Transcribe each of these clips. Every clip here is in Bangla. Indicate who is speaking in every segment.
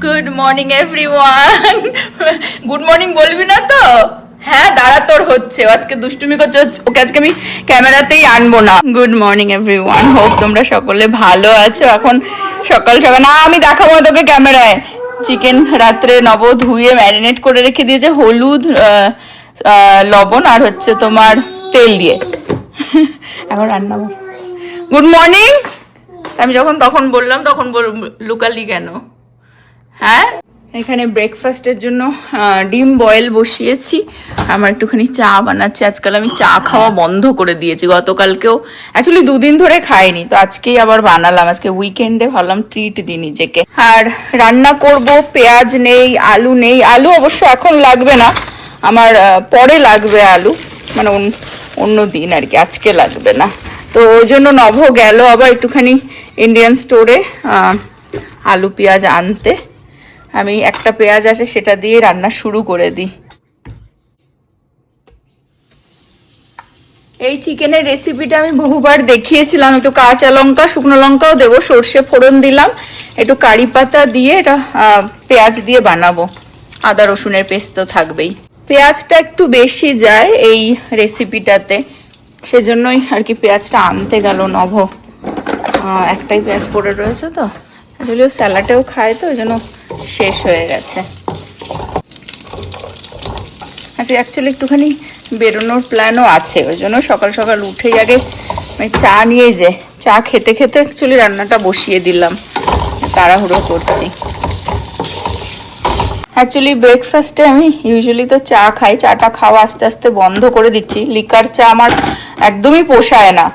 Speaker 1: Good morning everyone. Good morning বলবি না তো? হ্যাঁ দাঁড়া, তোর হচ্ছে আজকে দুষ্টুমি করছে, ওকে আজকে আমি ক্যামেরাতেই আনবো না। গুড মর্নিং এভরিওয়ান, হোপ তোমরা সকলে ভালো আছো। এখন সকাল সকাল না আমি দেখাবো তোকে ক্যামেরায়। চিকেন রাত্রে নব ধুয়ে ম্যারিনেট করে রেখে দিয়েছে হলুদ, লবণ আর হচ্ছে তোমার তেল দিয়ে। এখন রান্না। Good morning. আমি যখন তখন বললাম তখন লুকালি কেন? হ্যাঁ, এখানে ব্রেকফাস্টের জন্য ডিম বয়েল বসিয়েছি। আমার একটুখানি চা বানাচ্ছি। আজকাল আমি চা খাওয়া বন্ধ করে দিয়েছি, গতকালকেও অ্যাকচুয়ালি 2 দিন ধরে খাইনি, তো আজকেই আবার বানালাম। আজকে উইকেন্ডে ভাবলাম ট্রিট দিই নিজেকে। আর রান্না করব, পেঁয়াজ নেই, আলু নেই। আলু অবশ্য এখন লাগবে না, আমার পরে লাগবে আলু, মানে অন্য দিন আর কি, আজকে লাগবে না। তো ওই জন্য নভ গেল আবার একটুখানি ইন্ডিয়ান স্টোরে আলু পেঁয়াজ আনতে। আমি একটা পেঁয়াজ আছে সেটা দিয়ে রান্না শুরু করে দিই। এই চিকেনের রেসিপিটা আমি বহুবার দেখিয়েছিলাম। একটু কাঁচা লঙ্কা, শুকনো লঙ্কাও দেবো, সর্ষে ফোড়ন দিলাম, একটু কারি পাতা দিয়ে এটা পেঁয়াজ দিয়ে বানাবো। আদা রসুনের পেস্ট তো থাকবেই। পেঁয়াজটা একটু বেশি যায় এই রেসিপিটাতে, সেজন্যই আর কি পেঁয়াজটা আনতে গেল নভ। একটাই পেঁয়াজ পড়ে রয়েছে তো, আসলে ও স্যালাডেও খায় তো ওই জন্য শেষ হয়ে গেছে। আচ্ছা, অ্যাকচুয়ালি একটুখানি বেরোনোর প্ল্যানও আছে, ওই জন্য সকাল সকাল উঠেই আগে চা নিয়ে যে চা খেতে খেতে অ্যাকচুয়ালি রান্নাটা বসিয়ে দিলাম, তাড়াহুড়ো করছি। অ্যাকচুয়ালি ব্রেকফাস্টে আমি ইউজুয়ালি তো চা খাই, চাটা খাওয়া আস্তে আস্তে বন্ধ করে দিচ্ছি। লিকার চা আমার একদমই পোষায় না,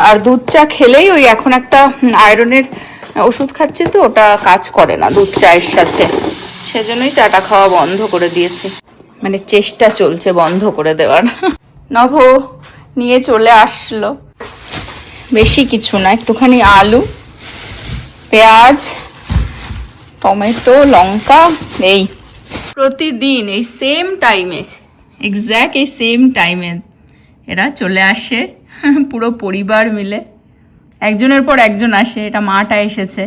Speaker 1: আর দুধ চা খেলেই ওই এখন একটা আয়রনের ওষুধ খাচ্ছি তো ওটা কাজ করে না দুধ চায়ের সাথে, সেজন্যই চাটা খাওয়া বন্ধ করে দিয়েছি, মানে চেষ্টা চলছে বন্ধ করে দেওয়ার। নভ নিয়ে চলে আসলো, বেশি কিছু না, একটুখানি আলু, পেঁয়াজ, টমেটো, লঙ্কা। এই প্রতিদিন এই সেম টাইমে, এক্স্যাক্ট এই সেম টাইমে এরা চলে আসে, পুরো পরিবার মিলে একজনের পর একজন আসে। এটা মাটা এসেছে,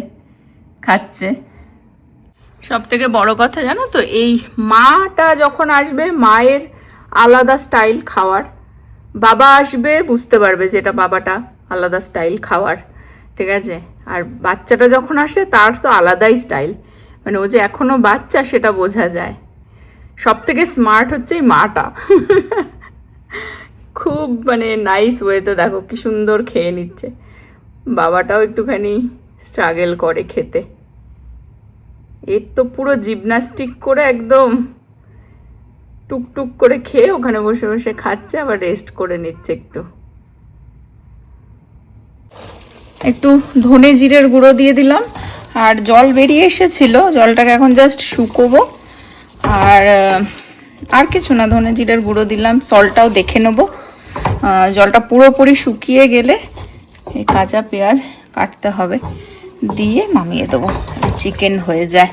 Speaker 1: খাচ্ছে। সব থেকে বড় কথা জানো তো, এই মাটা যখন আসবে মায়ের আলাদা স্টাইল খাওয়ার, বাবা আসবে বুঝতে পারবে যে এটা বাবাটা আলাদা স্টাইল খাওয়ার, ঠিক আছে? আর বাচ্চাটা যখন আসে তার তো আলাদাই স্টাইল, মানে ও যে এখনো বাচ্চা সেটা বোঝা যায়। সব থেকে স্মার্ট হচ্ছে এই মাটা। খুব মানে নাইস ওয়েতে দেখো কি সুন্দর খেয়ে নিচ্ছে। বাবাটাও একটুখানি স্ট্রাগল করে খেতে। এর তো পুরো জিমনাস্টিক করে একদম টুকটুক করে খেয়ে ওখানে বসে বসে খাচ্ছে, আবার রেস্ট করে নিচ্ছে। একটু ধনে জিরের গুঁড়ো দিয়ে দিলাম, আর জল বেরিয়ে এসেছিল, জলটাকে এখন জাস্ট শুকোবো। আর কিছু না, ধনে জিরের গুঁড়ো দিলাম, সল্টটাও দেখে নেবো। জলটা পুরোপুরি শুকিয়ে গেলে এই কাঁচা পেঁয়াজ কাটতে হবে, দিয়ে নামিয়ে দেবো, চিকেন হয়ে যায়।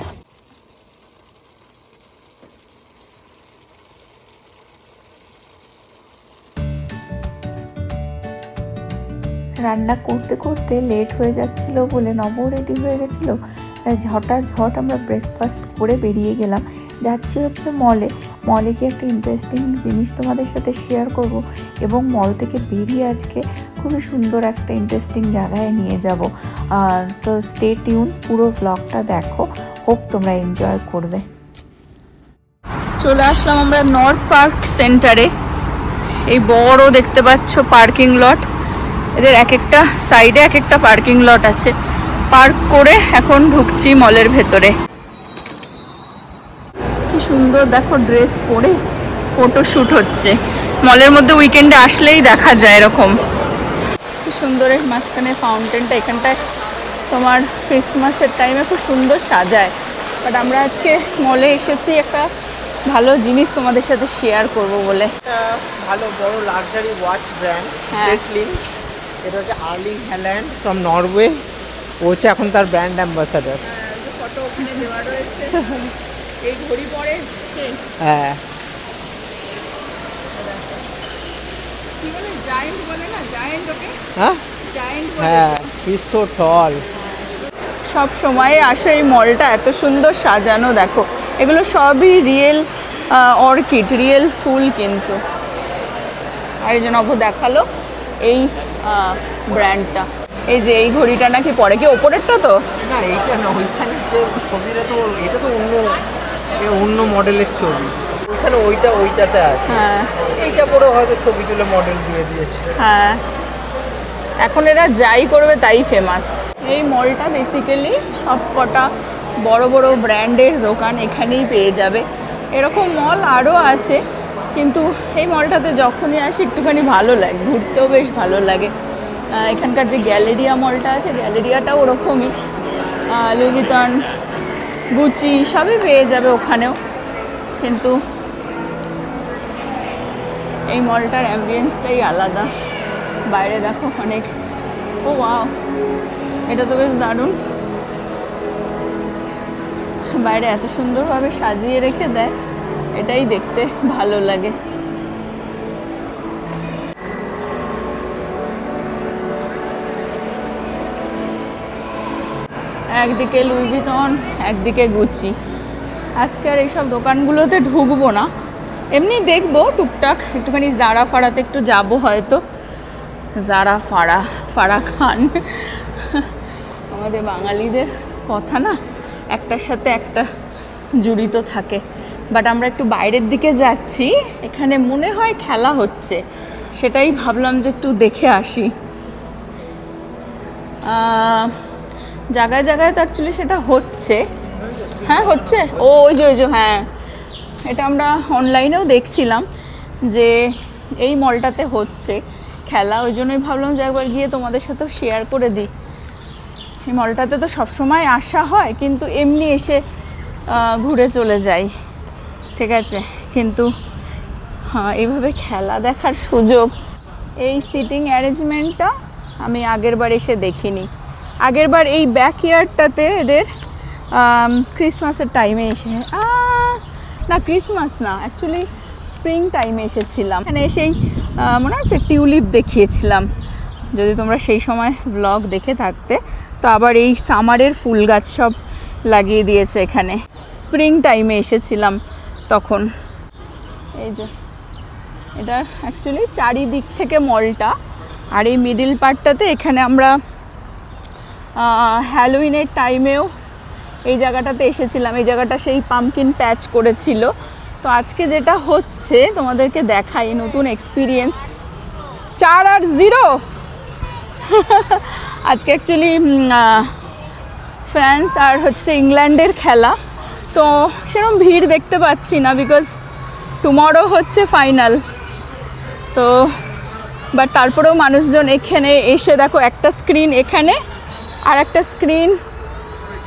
Speaker 1: রান্না করতে করতে লেট হয়ে যাচ্ছিল বলে নব রেডি হয়ে গেছিল, তাই ঝটাঝট আমরা ব্রেকফাস্ট করে বেরিয়ে গেলাম। যাচ্ছি হচ্ছে মলে। মলে গিয়ে একটা ইন্টারেস্টিং জিনিস তোমাদের সাথে শেয়ার করব, এবং মল থেকে বেরিয়ে আজকে খুবই সুন্দর একটা ইন্টারেস্টিং জায়গায় নিয়ে যাব। তো স্টে টিউন, পুরো ব্লগটা দেখো, হোপ তোমরা এনজয় করবে। চলে আসলাম আমরা নর্থ পার্ক সেন্টারে। এই বড় দেখতে পাচ্ছ পার্কিং লট, এদের এক একটা সাইডে এক একটা পার্কিং লট আছে। পার্ক করে এখন ঢুকছি মলের ভেতরে। কি সুন্দর দেখো, ড্রেস পরে ফটোশুট হচ্ছে। মলের মধ্যে উইকেন্ডে আসলেই দেখা যায় এরকম। কি সুন্দর এই মাঝখানে ফাউন্টেনটা, এখানটায় তোমার ক্রিসমাসের টাইমে খুব সুন্দর সাজায়। বাট আমরা আজকে মলে এসেছি একটা ভালো জিনিস তোমাদের সাথে শেয়ার করব বলে।
Speaker 2: ভালো বড় লাক্সারি ওয়াচ ব্র্যান্ড ব্রেটলিন, এটা হচ্ছে আর্লিং হ্যাল্যান্ড ফ্রম নরওয়ে, ও হচ্ছে এখন তার ব্র্যান্ড অ্যাম্বাসাডার।
Speaker 1: ফটো ওখানে দেওয়া রয়েছে, এই ঘড়ি পরে
Speaker 2: হ্যাঁ,
Speaker 1: কি বলে জায়ান্ট বলে না, জায়ান্ট ওকে,
Speaker 2: হ্যাঁ
Speaker 1: জায়ান্ট
Speaker 2: হ্যাঁ, হি ইজ সো টল।
Speaker 1: সব সময় আসে এই মলটা, এত সুন্দর সাজানো দেখো, এগুলো সবই রিয়েল অর্কিড, রিয়েল ফুল কিন্তু। আর এই যে নব দেখালো এই ব্র্যান্ডটা, এই যে এই ঘড়িটা নাকি পরে, কি ওপরেরটা তো
Speaker 2: না এইটা না, ওইখানে যে ছবিটা তো এটা তো অন্য মডেলের ছবি, ওইখানে ওইটাতে আছে।
Speaker 1: হ্যাঁ
Speaker 2: এইটা পরে হয়তো ছবি তুলে মডেল দিয়ে দিয়েছে।
Speaker 1: হ্যাঁ, এখন এরা যাই করবে তাই ফেমাস। এই মলটা বেসিক্যালি সব কটা বড় বড় ব্র্যান্ডের দোকান এখানেই পেয়ে যাবে। এরকম মল আরও আছে, কিন্তু এই মলটাতে যখনই আসি একটুখানি ভালো লাগে, ঘুরতেও বেশ ভালো লাগে। এখানকার যে গ্যালেরিয়া মলটা আছে, গ্যালেরিয়াটাও ওরকমই, লুই ভিতন, গুচি সবই পেয়ে যাবে ওখানেও। কিন্তু এই মলটার অ্যাম্বিয়েন্সটাই আলাদা। বাইরে দেখো অনেক, ও ওয়াও, এটা তো বেশ দারুণ। বাইরে এত সুন্দরভাবে সাজিয়ে রেখে দেয়, এটাই দেখতে ভালো লাগে। একদিকে লুই ভিতন, একদিকে গুচি। আজকে আর এইসব দোকানগুলোতে ঢুকবো না, এমনি দেখবো টুকটাক, একটুখানি জারা ফাড়াতে একটু যাবো হয়তো। জারা ফাড়া খান, আমাদের বাঙালিদের কথা না একটার সাথে একটা জড়িত থাকে। বাট আমরা একটু বাইরের দিকে যাচ্ছি, এখানে মনে হয় খেলা হচ্ছে, সেটাই ভাবলাম যে একটু দেখে আসি। জায়গায় জায়গায় তো অ্যাকচুয়ালি সেটা হচ্ছে। হ্যাঁ হচ্ছে, ওই যে হ্যাঁ, এটা আমরা অনলাইনেও দেখছিলাম যে এই মলটাতে হচ্ছে খেলা, ওই জন্যই ভাবলাম যে একবার গিয়ে তোমাদের সাথেও শেয়ার করে দিই। এই মলটাতে তো সবসময় আসা হয়, কিন্তু এমনি এসে ঘুরে চলে যাই, ঠিক আছে, কিন্তু হ্যাঁ এইভাবে খেলা দেখার সুযোগ, এই সিটিং অ্যারেঞ্জমেন্টটা আমি আগের বার এসে দেখিনি। আগের বার এই ব্যাকইয়ার্ডটাতে এদের ক্রিসমাসের টাইমে এসে, না ক্রিসমাস না, অ্যাকচুয়ালি স্প্রিং টাইমে এসেছিলাম। এখানে এসেই মনে আছে টিউলিপ দেখিয়েছিলাম, যদি তোমরা সেই সময় ব্লগ দেখে থাকতে। তো আবার এই সামারের ফুল গাছ সব লাগিয়ে দিয়েছে এখানে, স্প্রিং টাইমে এসেছিলাম তখন। এই যে এটা অ্যাকচুয়ালি চারিদিক থেকে মলটা, আর এই মিডিল পার্টটাতে এখানে আমরা হ্যালোউইনের টাইমেও এই জায়গাটাতে এসেছিলাম। এই জায়গাটা সেই পামকিন প্যাচ করেছিল। তো আজকে যেটা হচ্ছে তোমাদেরকে দেখাই, নতুন এক্সপিরিয়েন্স। 4-0 আজকে অ্যাকচুয়ালি ফ্রান্স আর হচ্ছে ইংল্যান্ডের খেলা, তো সেরকম ভিড় দেখতে পাচ্ছি না, বিকজ টুমরো হচ্ছে ফাইনাল। তো বাট তারপরেও মানুষজন এখানে এসে দেখো, একটা স্ক্রিন এখানে আর একটা স্ক্রিন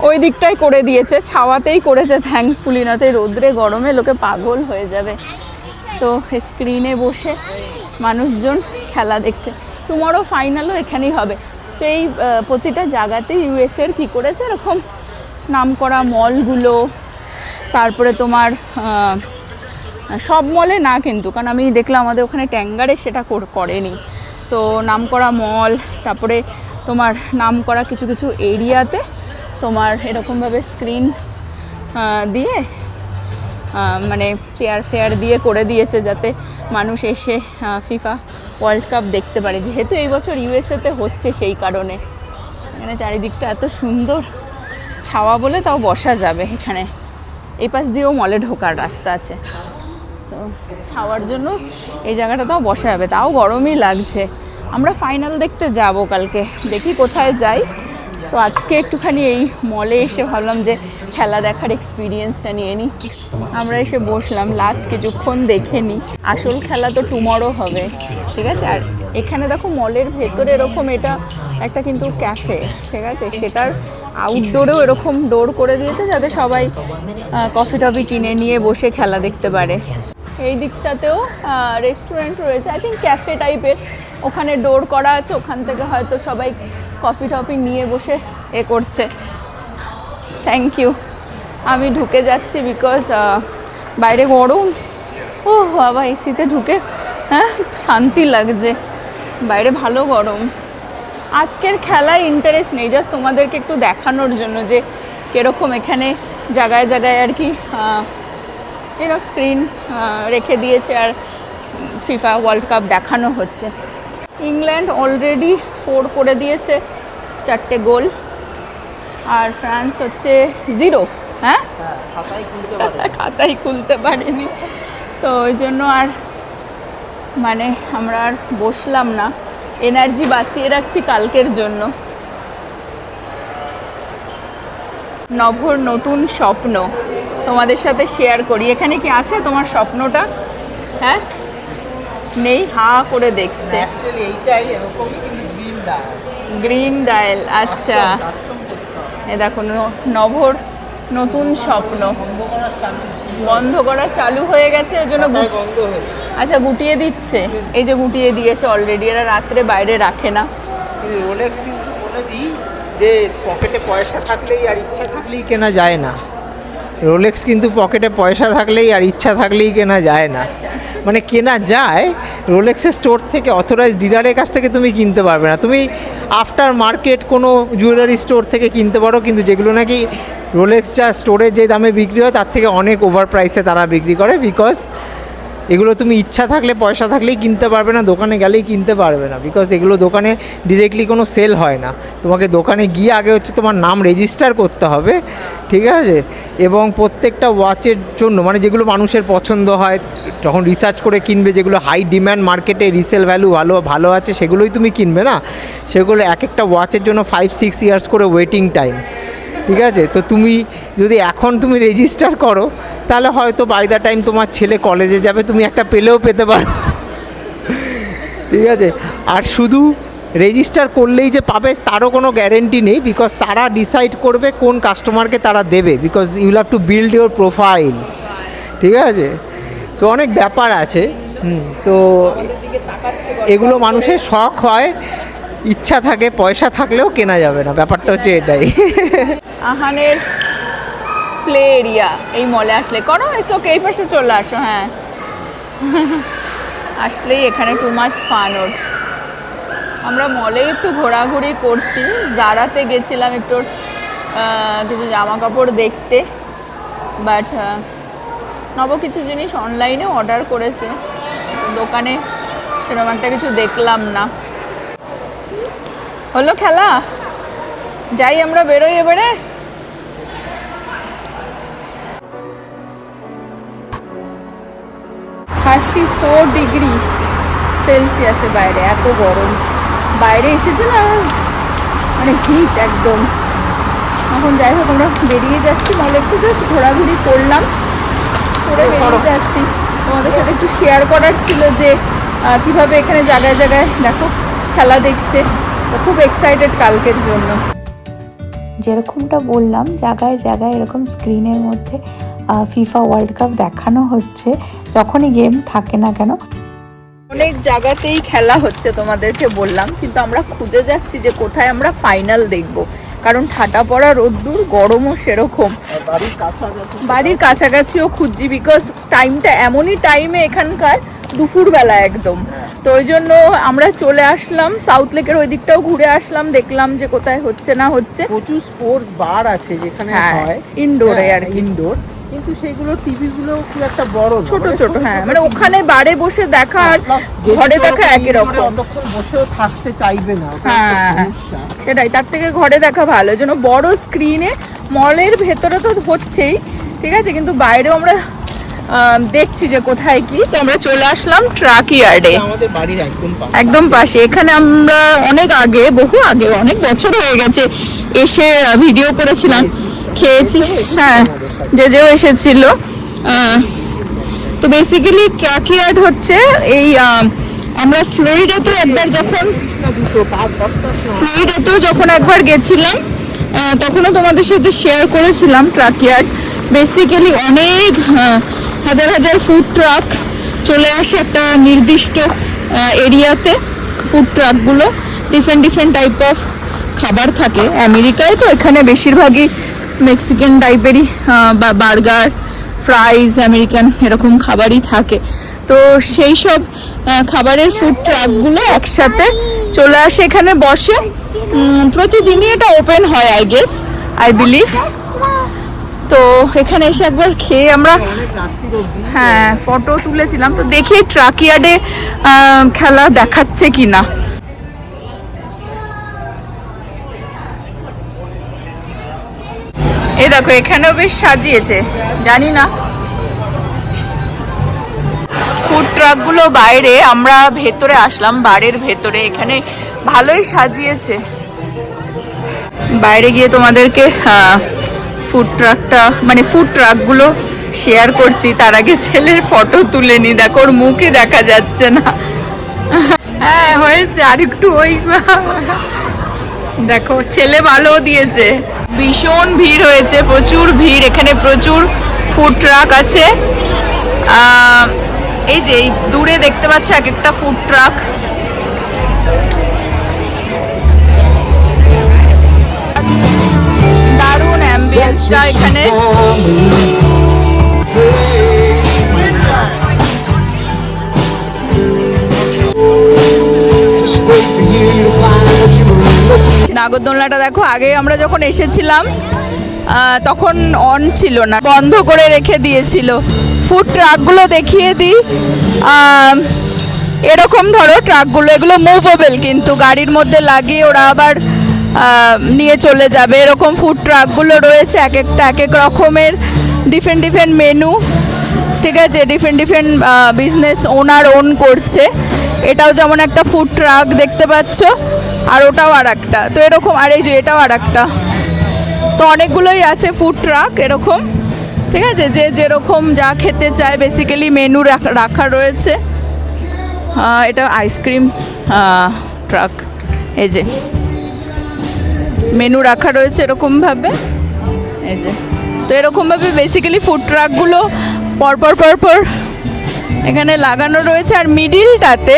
Speaker 1: ওই দিকটাই করে দিয়েছে, ছাওয়াতেই করেছে থ্যাঙ্কফুলি, না তো রোদ্রে গরমে লোকে পাগল হয়ে যাবে। তো স্ক্রিনে বসে মানুষজন খেলা দেখছে। টুমরো ফাইনালও এখানেই হবে। তো এই প্রতিটা জায়গাতেই ইউএসএর কী করেছে, এরকম নামকরা মলগুলো, তারপরে তোমার সব মলে না কিন্তু, কারণ আমি দেখলাম আমাদের ওখানে ট্যাঙ্গারে সেটা করেনি। তো নামকরা মল, তারপরে তোমার নামকরা কিছু কিছু এরিয়াতে তোমার এরকমভাবে স্ক্রিন দিয়ে মানে চেয়ার ফেয়ার দিয়ে করে দিয়েছে, যাতে মানুষ এসে ফিফা ওয়ার্ল্ড কাপ দেখতে পারে। যেহেতু এই বছর ইউএসএতে হচ্ছে, সেই কারণে এখানে চারিদিকটা এত সুন্দর, ছাওয়া বলে তাও বসা যাবে এখানে। এই পাশ দিয়েও মলে ঢোকার রাস্তা আছে, তো ছাওয়ার জন্য এই জায়গাটা তাও বসা যাবে, তাও গরমই লাগছে। আমরা ফাইনাল দেখতে যাব কালকে, দেখি কোথায় যাই। তো আজকে একটুখানি এই মলে এসে ভাবলাম যে খেলা দেখার এক্সপিরিয়েন্সটা নিয়ে নিই। আমরা এসে বসলাম, লাস্ট কিছুক্ষণ দেখে নিই। আসল খেলা তো টুমরো হবে, ঠিক আছে। আর এখানে দেখো মলের ভেতরে এরকম এটা একটা কিন্তু ক্যাফে, ঠিক আছে, সেটার আউটডোরেও এরকম ডোর করে দিয়েছে, যাতে সবাই কফি টফি কিনে নিয়ে বসে খেলা দেখতে পারে। এই দিকটাতেও রেস্টুরেন্ট রয়েছে, আই থিঙ্ক ক্যাফে টাইপের, ওখানে ডোর করা আছে, ওখান থেকে হয়তো সবাই কফি টফি নিয়ে বসে করছে। Thank you. আমি ঢুকে যাচ্ছি, বিকজ বাইরে গরম। ও বাবা, এসিতে ঢুকে হ্যাঁ শান্তি লাগছে, বাইরে ভালো গরম। আজকের খেলায় ইন্টারেস্ট নেই, জাস্ট তোমাদেরকে একটু দেখানোর জন্য যে কীরকম এখানে জায়গায় জায়গায় আর কি স্ক্রিন রেখে দিয়েছে আর ফিফা ওয়ার্ল্ড কাপ দেখানো হচ্ছে। ইংল্যান্ড অলরেডি 4 করে দিয়েছে, 4টে গোল, আর ফ্রান্স হচ্ছে 0। হ্যাঁ, খাতাই খুলতে পারেনি, তো ওই জন্য আর মানে আমরা আর বসলাম না, এনার্জি বাঁচিয়ে রাখছি কালকের জন্য। নভোর নতুন স্বপ্ন তোমাদের সাথে শেয়ার করি। এখানে কি আছে তোমার স্বপ্নটা? হ্যাঁ, নেই, হা করে দেখছে। গ্রিন ডায়াল, আচ্ছা। এ দেখো নভোর নতুন স্বপ্ন বন্ধ করা চালু হয়ে গেছে, ওই জন্য আচ্ছা গুটিয়ে দিচ্ছে। এই যে গুটিয়ে দিয়েছে অলরেডি, এরা রাত্রে বাইরে রাখে না।
Speaker 2: রোলেক্স কিন্তু বলে দিই যে পকেটে পয়সা থাকলেই আর ইচ্ছা থাকলেই কেনা যায় না। রোলেক্স কিন্তু পকেটে পয়সা থাকলেই আর ইচ্ছা থাকলেই কেনা যায় না। মানে কেনা যায়, রোলেক্সের স্টোর থেকে, অথরাইজ ডিলারের কাছ থেকে তুমি কিনতে পারবে না। তুমি আফটার মার্কেট কোনো জুয়েলারি স্টোর থেকে কিনতে পারো, কিন্তু যেগুলো নাকি রোলেক্স যা স্টোরে যে দামে বিক্রি হয় তার থেকে অনেক ওভার প্রাইসে তারা বিক্রি করে, বিকজ এগুলো তুমি ইচ্ছা থাকলে পয়সা থাকলেই কিনতে পারবে না, দোকানে গেলেই কিনতে পারবে না, বিকজ এগুলো দোকানে ডিরেক্টলি কোনো সেল হয় না। তোমাকে দোকানে গিয়ে আগে হচ্ছে তোমার নাম রেজিস্টার করতে হবে, ঠিক আছে? এবং প্রত্যেকটা ওয়াচের জন্য, মানে যেগুলো মানুষের পছন্দ হয়, যখন রিসার্চ করে কিনবে, যেগুলো হাই ডিম্যান্ড মার্কেটে রিসেল ভ্যালু ভালো আছে, সেগুলোই তুমি কিনবে না। সেগুলো এক একটা ওয়াচের জন্য 5-6 ইয়ার্স করে ওয়েটিং টাইম, ঠিক আছে? তো তুমি যদি এখন তুমি রেজিস্টার করো, তাহলে হয়তো বাই দ্য টাইম তোমার ছেলে কলেজে যাবে তুমি একটা পেলেও পেতে পারো, ঠিক আছে? আর শুধু রেজিস্টার করলেই যে পাবে তারও কোনো গ্যারেন্টি নেই, বিকজ তারা ডিসাইড করবে কোন কাস্টমারকে তারা দেবে, because you have to build your profile, ঠিক আছে? তো অনেক ব্যাপার আছে। তো এগুলো মানুষের শখ হয়, ইচ্ছা থাকে, পয়সা থাকলেও কেনা যাবে না, ব্যাপারটা হচ্ছে এটাই।
Speaker 1: আহানের প্লে এরিয়া এই মলে আসলে করো, এসো এই পাশে চলে আসো। হ্যাঁ, আসলেই এখানে টু মাচ ফান ওর। আমরা মলে একটু ঘোরাঘুরি করছি, জারাতে গেছিলাম একটু কিছু জামা কাপড় দেখতে, বাট নব কিছু জিনিস অনলাইনে অর্ডার করেছে, দোকানে সেরকম একটা কিছু দেখলাম না। হলো খেলা, যাই আমরা বেরোই এবারে। 34 ডিগ্রি সেলসিয়াসে বাইরে, এত গরম বাইরে এসেছে না, মানে হিট একদম। এখন যাই হোক আমরা বেরিয়ে যাচ্ছি, মলে একটু জাস্ট ঘোরাঘুরি করলাম, করে বেরিয়ে যাচ্ছি। তোমাদের সাথে একটু শেয়ার করার ছিল যে কিভাবে এখানে জায়গায় জায়গায় দেখো খেলা দেখছে, খুব এক্সাইটেড কালকের জন্য।
Speaker 3: যেরকমটা বললাম, জায়গায় জায়গায় এরকম স্ক্রিনের মধ্যে ফিফা ওয়ার্ল্ড কাপ দেখানো হচ্ছে, যখনই গেম থাকে না কেন।
Speaker 1: অনেক জায়গাতেই খেলা হচ্ছে তোমাদেরকে বললাম, কিন্তু আমরা খুঁজে যাচ্ছি যে কোথায় আমরা ফাইনাল দেখব, কারণ ঠাটা পড়া রোদ্দুর, গরমও সেরকম, বাড়ির কাছাকাছিও খুঁজছি, বিকজ টাইমটা এমনই টাইমে এখানকার দুপুরবেলা একদম। তো ওই জন্য আমরা চলে আসলাম সাউথ লেকের ওই দিকটাও ঘুরে আসলাম, দেখলাম যে কোথায় হচ্ছে না হচ্ছে।
Speaker 2: প্রচুর স্পোর্টস বার আছে যেখানে হয়
Speaker 1: ইনডোরে আর
Speaker 2: ইনডোর, কিন্তু সেইগুলো টিভিগুলো খুব একটা বড়
Speaker 1: ছোট ছোট। হ্যাঁ, মানে ওখানে বারে বসে দেখা আর ঘরে দেখা একই রকম,
Speaker 2: অতক্ষণ বসেও থাকতে চাইবে না।
Speaker 1: হ্যাঁ সেটাই, তার থেকে ঘরে দেখা ভালো। এই জন্য বড় স্ক্রিনে, মলের ভেতরে তো হচ্ছেই, ঠিক আছে, কিন্তু বাইরেও আমরা দেখছি যে কোথায় কি। তো আমরা চলে আসলাম ট্রাক ইয়ার্ডে,
Speaker 2: আমাদের বাড়ির
Speaker 1: একদম পাশে। এখানে আমরা অনেক আগে, বহু আগে, অনেক বছর হয়ে গেছে এসে ভিডিও করেছিলাম, খেয়েছি। হ্যাঁ, যেও এসেছিল। তো বেসিক্যালি ট্রাক ইয়ার্ড হচ্ছে এই, আমরা ফ্লোরিডাতেও একবার গেছিলাম, তখনও তোমাদের সাথে শেয়ার করেছিলাম ট্রাক ইয়ার্ড। বেসিক্যালি অনেক হাজার হাজার ফুড ট্রাক চলে আসে একটা নির্দিষ্ট এরিয়াতে। ফুড ট্রাকগুলো ডিফারেন্ট টাইপ অফ খাবার থাকে। আমেরিকায় তো এখানে বেশিরভাগই মেক্সিকান টাইপেরই বা বার্গার, ফ্রাইজ, আমেরিকান এরকম খাবারই থাকে। তো সেই সব খাবারের ফুড ট্রাকগুলো একসাথে চলে আসে এখানে বসে। প্রতিদিনই এটা ওপেন হয় আই গেস, আই বিলিভ। তো এখানে এসে একবার খেয়ে আমরা হ্যাঁ ফটো তুলেছিলাম। তো দেখি ট্রাক ইয়ার্ডে খেলা দেখাচ্ছে কিনা। এই দেখো এখানেও বেশ সাজিয়েছে, জানি না। ফুড ট্রাকগুলো বাইরে, আমরা ভেতরে আসলাম, বাড়ির ভেতরে। এখানে ভালোই সাজিয়েছে। বাইরে গিয়ে তোমাদেরকে ফুড ট্রাকটা মানে ফুড ট্রাকগুলো শেয়ার করছি। তার আগে ছেলের ফটো তুলে নি, দেখো ওর মুখে দেখা যাচ্ছে না। হ্যাঁ হয়েছে, আর একটু ওই দেখো ছেলে ভালো দিয়েছে। ভীষণ ভিড় হয়েছে, প্রচুর ভিড়। এখানে প্রচুর ফুড ট্রাক আছে। এই যে এই দূরে দেখতে পাচ্ছ এক একটা ফুড ট্রাক। দারুণ অ্যাম্বিয়েন্সটা এখানে। নাগরদোলনাটা দেখো, আগে আমরা যখন এসেছিলাম তখন অন ছিল না, বন্ধ করে রেখে দিয়েছিল। ফুড ট্রাকগুলো দেখিয়ে দিই। এরকম ধরো ট্রাকগুলো, এগুলো মুভেবল, কিন্তু গাড়ির মধ্যে লাগিয়ে ওরা আবার নিয়ে চলে যাবে। এরকম ফুড ট্রাকগুলো রয়েছে, এক একটা এক এক রকমের ডিফারেন্ট ডিফারেন্ট মেনু। ঠিক আছে, different different business owner own করছে। এটাও যেমন একটা ফুড ট্রাক দেখতে পাচ্ছ, আর ওটাও আর একটা। তো এরকম, আর এই যে এটাও আর একটা। তো অনেকগুলোই আছে ফুড ট্রাক এরকম। ঠিক আছে, যে যেরকম যা খেতে চায় বেসিক্যালি মেনু রাখা রয়েছে। এটা আইসক্রিম ট্রাক, এই যে মেনু রাখা রয়েছে এরকমভাবে। এই যে তো এরকমভাবে বেসিক্যালি ফুড ট্রাকগুলো পরপর পরপর এখানে লাগানো রয়েছে। আর মিডিলটাতে,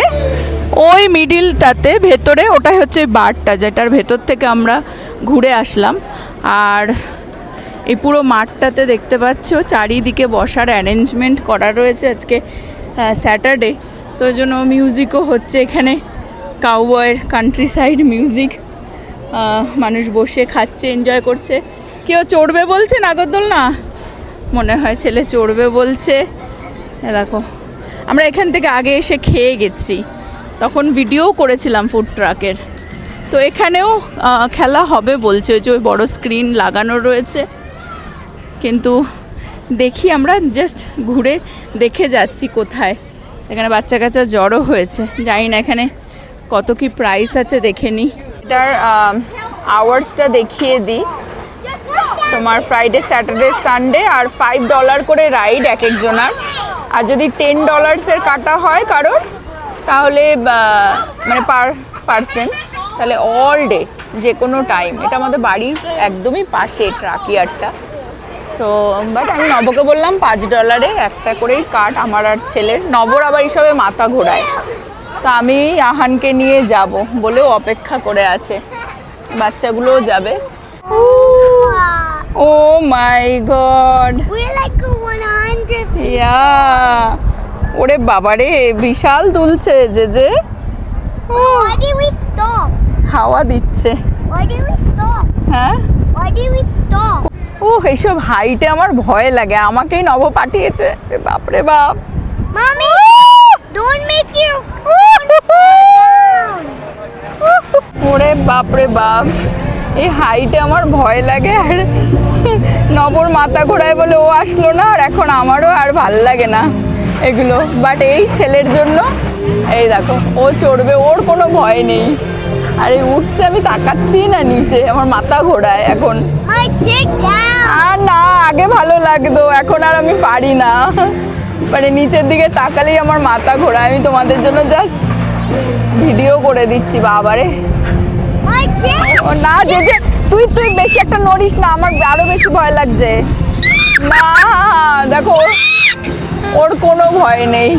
Speaker 1: ওই মিডিলটাতে ভেতরে, ওটাই হচ্ছে বারটা যেটার ভেতর থেকে আমরা ঘুরে আসলাম। আর এই পুরো মাঠটাতে দেখতে পাচ্ছ চারিদিকে বসার অ্যারেঞ্জমেন্ট করা রয়েছে। আজকে স্যাটারডে, তো ওই জন্য মিউজিকও হচ্ছে এখানে, কাউবয়ের কান্ট্রি সাইড মিউজিক। মানুষ বসে খাচ্ছে, এনজয় করছে। কেউ চড়বে বলছে নাগরদোলনা, মনে হয় ছেলে চড়বে বলছে। দেখো আমরা এখান থেকে আগে এসে খেয়ে গেছি, তখন ভিডিও করেছিলাম ফুড ট্রাকের। তো এখানেও খেলা হবে বলছে, ওই যে ওই বড়ো স্ক্রিন লাগানো রয়েছে। কিন্তু দেখি, আমরা জাস্ট ঘুরে দেখে যাচ্ছি কোথায়। এখানে বাচ্চা কাচ্চা জড়ো হয়েছে, জানি না এখানে কত কি প্রাইস আছে দেখে নিই। এটার আওয়ার্সটা দেখিয়ে দিই। তোমার ফ্রাইডে, স্যাটারডে, সানডে আর $5 করে রাইড এক একজনার। আর যদি $10 কাটা হয় কারোর, তাহলে মানে পার পারসন, তাহলে অল ডে, যে কোনো টাইম। এটা আমাদের বাড়ির একদমই পাশে ট্রাক ইয়ার্ডটা। তো বাট আমি নবকে বললাম $5 একটা করেই কাট, আমার আর ছেলের। নবর আবার এইসবে মাথা ঘোরায়, তো আমি আহানকে নিয়ে যাব বলেও অপেক্ষা করে আছে। বাচ্চাগুলোও যাবে। ও মাই গড, ইয়া, ওরে বাবারে বিশাল দুলছে যে হাওয়া দিচ্ছে। হ্যাঁ, ও এইসব হাইটে আমার ভয় লাগে, আমাকেই নব পাঠিয়েছে। বাপরে বাপ, ওরে বাপরে বাপ, এই হাইটে আমার ভয় লাগে। আর নবর মাথা ঘোরায় বলে ও আসলো না, আর এখন আমারও আর ভাল লাগে না এগুলো। বাট এই ছেলের জন্য, এই দেখো ও চড়বে, ওর কোনো ভয় নেই। আর এই উঠছে, আমি তাকাচ্ছি না নিচে, আমার মাথা ঘোরায় এখন। আর না, আগে ভালো লাগতো, এখন আর আমি পারি না। মানে নিচের দিকে তাকালেই আমার মাথা ঘোরায়। আমি তোমাদের জন্য জাস্ট ভিডিও করে দিচ্ছি। বাবারে, ও না, যে তুই বেশি একটা নড়িস না, আমার আরো বেশি ভয় লাগছে। না দেখো, ওর কোনো ভয় নেই,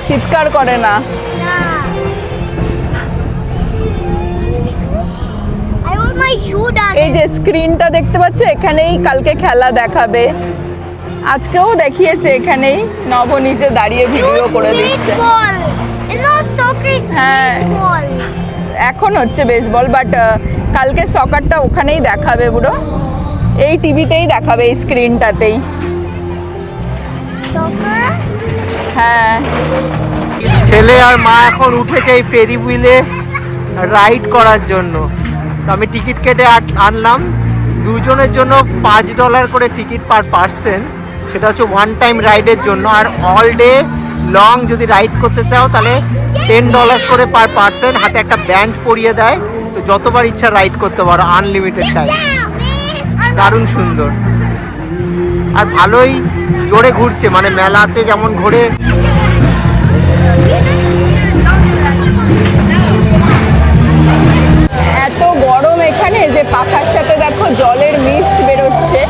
Speaker 1: চিৎকার করে না। এই যে স্ক্রিনটা দেখতে পাচ্ছ, এখানেই কালকে খেলা দেখাবে। আজকেও দেখিয়েছে এখানেই। নব নিচে দাঁড়িয়ে ভিডিও করে দিচ্ছে। হ্যাঁ এখন হচ্ছে বেসবল, বাট কালকে সকারটা ওখানেই দেখাবে পুরো, এই টিভিতেই দেখাবে, এই স্ক্রিনটাতেই। হ্যাঁ
Speaker 2: ছেলে আর মা এখন উঠেছে এই ফেরি হুইলে রাইড করার জন্য। তো আমি টিকিট কেটে আনলাম, দুজনের জন্য $5 করে টিকিট পার পার্সন। সেটা হচ্ছে ওয়ান টাইম রাইডের জন্য। আর অল ডে লং যদি রাইড করতে চাও তাহলে $10 করে পার পার্সন। হাতে একটা ব্যান্ড পরিয়ে দেয়, তো যতবার ইচ্ছা রাইড করতে পারো, আনলিমিটেড টাইম। দারুণ সুন্দর আর ভালোই জোরে ঘুরছে, মানে মেলাতে যেমন ঘোরে।
Speaker 1: এত গরম এখানে যে পাখার সাথে দেখো জলের মিস্ট বেরোচ্ছে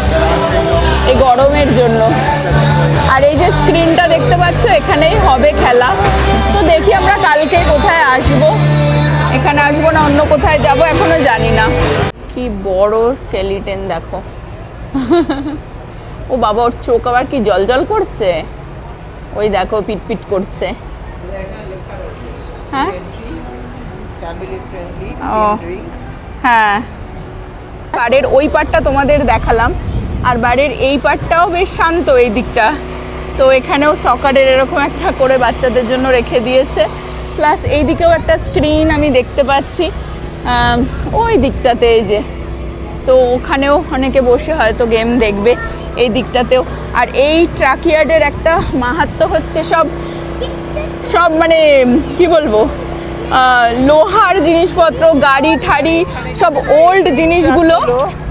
Speaker 1: এই গরমের জন্য। আর এই যে স্ক্রিনটা দেখতে পাচ্ছ, এখানেই হবে খেলা। তো দেখি আমরা কালকে কোথায় আসব, এখানে আসবো না অন্য কোথায় যাব এখনো জানি না। কি বড় স্কেলিটেন দেখো। ও বাবা, ওর চোখ আবার কি জল জল করছে, ওই দেখো পিটপিট করছে। হ্যাঁ ও হ্যাঁ, বাড়ির ওই পার্টটা তোমাদের দেখালাম, আর বাড়ির এই পার্টটাও বেশ শান্ত এই দিকটা। তো এখানেও সকারের এরকম একটা করে বাচ্চাদের জন্য রেখে দিয়েছে, প্লাস এই দিকেও একটা স্ক্রিন আমি দেখতে পাচ্ছি ওই দিকটাতে, এই যে। তো ওখানেও অনেকে বসে হয়তো গেম দেখবে এই দিকটাতেও। আর এই ট্রাকইয়ার্ডের একটা মাহাত্ম্য হচ্ছে সব মানে কি বলবো, লোহার জিনিসপত্র, গাড়ি ঠাড়ি, সব ওল্ড জিনিসগুলো,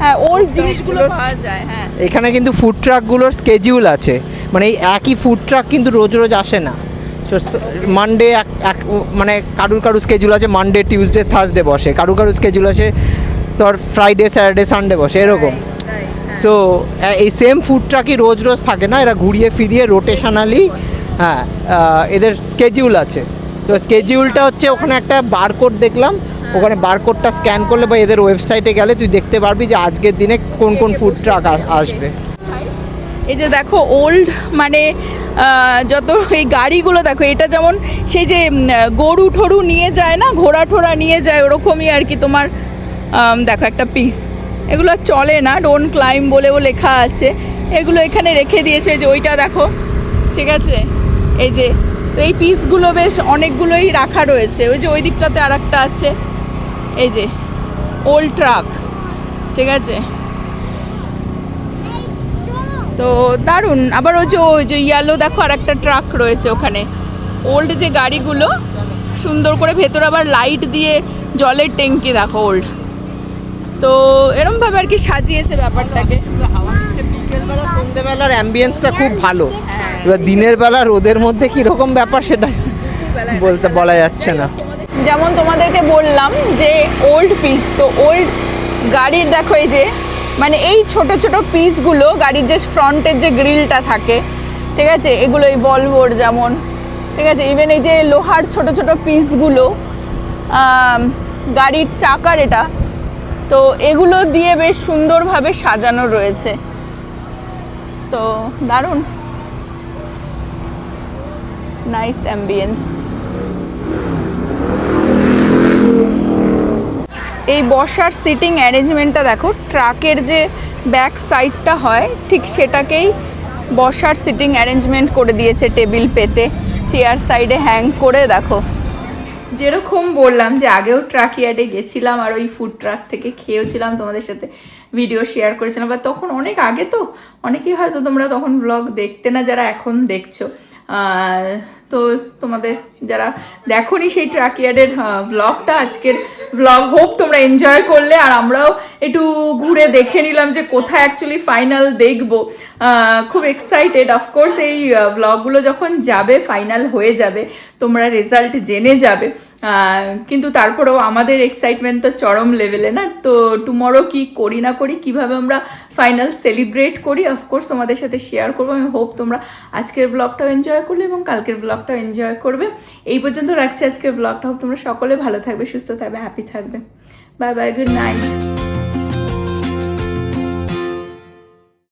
Speaker 1: হ্যাঁ ওল্ড জিনিসগুলো পাওয়া যায়। হ্যাঁ
Speaker 2: এখানে কিন্তু ফুড ট্রাকগুলোর স্কেডিউল আছে, মানে এই একই ফুড ট্রাক কিন্তু রোজ রোজ আসে না। মানডে এক মানে কারুর স্কেডিউল আছে, মানডে টিউসডে থার্সডে বসে, কারুর স্কেডিউল আছে তোর ফ্রাইডে স্যাটারডে সানডে বসে, এরকম। সো এই সেম ফুড ট্রাকই রোজ রোজ থাকে না, এরা ঘুরিয়ে ফিরিয়ে রোটেশনালি, হ্যাঁ এদের স্কেডিউল আছে। তো স্কেডিউলটা হচ্ছে ওখানে একটা বারকোড দেখলাম, ওখানে বারকোডটা স্ক্যান করলে বা এদের ওয়েবসাইটে গেলে তুই দেখতে পারবি যে আজকের দিনে কোন কোন ফুড ট্রাক আসবে।
Speaker 1: এই যে দেখো ওল্ড মানে যত এই গাড়িগুলো দেখো, এটা যেমন সেই যে গরু ঠরু নিয়ে যায় না, ঘোড়া ঠোড়া নিয়ে যায়, ওরকমই আর কি। তোমার দেখো একটা পিস, এগুলো চলে না, ডোন্ট ক্লাইম বলেও লেখা আছে, এগুলো এখানে রেখে দিয়েছে। যে ওইটা দেখো, ঠিক আছে, এই যে। তো এই পিসগুলো বেশ অনেকগুলোই রাখা রয়েছে। ওই যে ওই দিকটাতে আর একটা আছে, এই যে ওল্ড ট্রাক, ঠিক আছে। তো দারুণ। আবার ওই যে ইয়েলো দেখো আর একটা ট্রাক রয়েছে ওখানে, ওল্ড যে গাড়িগুলো, সুন্দর করে ভেতরে আবার লাইট দিয়ে, জলের ট্যাঙ্কি দেখো ওল্ড। তো এরমভাবে আর কি সাজিয়েছে ব্যাপারটাকে।
Speaker 2: বিকেলবেলা সন্ধ্যেবেলার অ্যাম্বিয়েন্সটা খুব ভালো। এবার দিনের বেলা রোদের মধ্যে কীরকম ব্যাপার সেটা বলা যাচ্ছে না।
Speaker 1: যেমন তোমাদেরকে বললাম যে ওল্ড পিস, তো ওল্ড গাড়ির দেখো এই যে মানে এই ছোট ছোট পিসগুলো, গাড়ির যে ফ্রন্টের যে গ্রিলটা থাকে, ঠিক আছে, এগুলো এই ভলভোর যেমন, ঠিক আছে, ইভেন এই যে লোহার ছোট ছোট পিসগুলো, গাড়ির চাকার এটা, তো এগুলো দিয়ে বেশ সুন্দরভাবে সাজানো রয়েছে। তো দারুণ, নাইস অ্যাম্বিয়েন্স। এই বসার সিটিং অ্যারেঞ্জমেন্টটা দেখো, ট্রাকের যে ব্যাক সাইডটা হয় ঠিক সেটাকেই বসার সিটিং অ্যারেঞ্জমেন্ট করে দিয়েছে, টেবিল পেতে, চেয়ার সাইডে হ্যাং করে। দেখো যেরকম বললাম যে আগেও ট্রাক ইয়ার্ডে গেছিলাম আর ওই ফুড ট্রাক থেকে খেয়েওছিলাম, তোমাদের সাথে ভিডিও শেয়ার করেছিলাম। বা তখন অনেক আগে, তো অনেকেই হয়তো তোমরা তখন ব্লগ দেখতে না, যারা এখন দেখছো। তো তোমাদের যারা দেখোনি সেই ট্রাক ইয়ার্ডের ব্লগটা, আজকের ব্লগ হোপ তোমরা এনজয় করলে। আর আমরাও একটু ঘুরে দেখে নিলাম যে কোথায় অ্যাকচুয়ালি ফাইনাল দেখবো। খুব এক্সাইটেড। অফকোর্স এই ব্লগগুলো যখন যাবে, ফাইনাল হয়ে যাবে, তোমরা রেজাল্ট জেনে যাবে, কিন্তু তারপরেও আমাদের এক্সাইটমেন্ট তো চরম লেভেলে না। তো টুমরো কি করি না করি, কিভাবে আমরা ফাইনাল সেলিব্রেট করি, অফকোর্স তোমাদের সাথে শেয়ার করবো। আমি হোপ তোমরা আজকের ব্লগটাও এনজয় করলে এবং কালকের ব্লগটাও এনজয় করবে। এই পর্যন্ত রাখছি আজকের ব্লগটা। হোপ তোমরা সকলে ভালো থাকবে, সুস্থ থাকবে, হ্যাপি থাকবে। Bye bye, good night.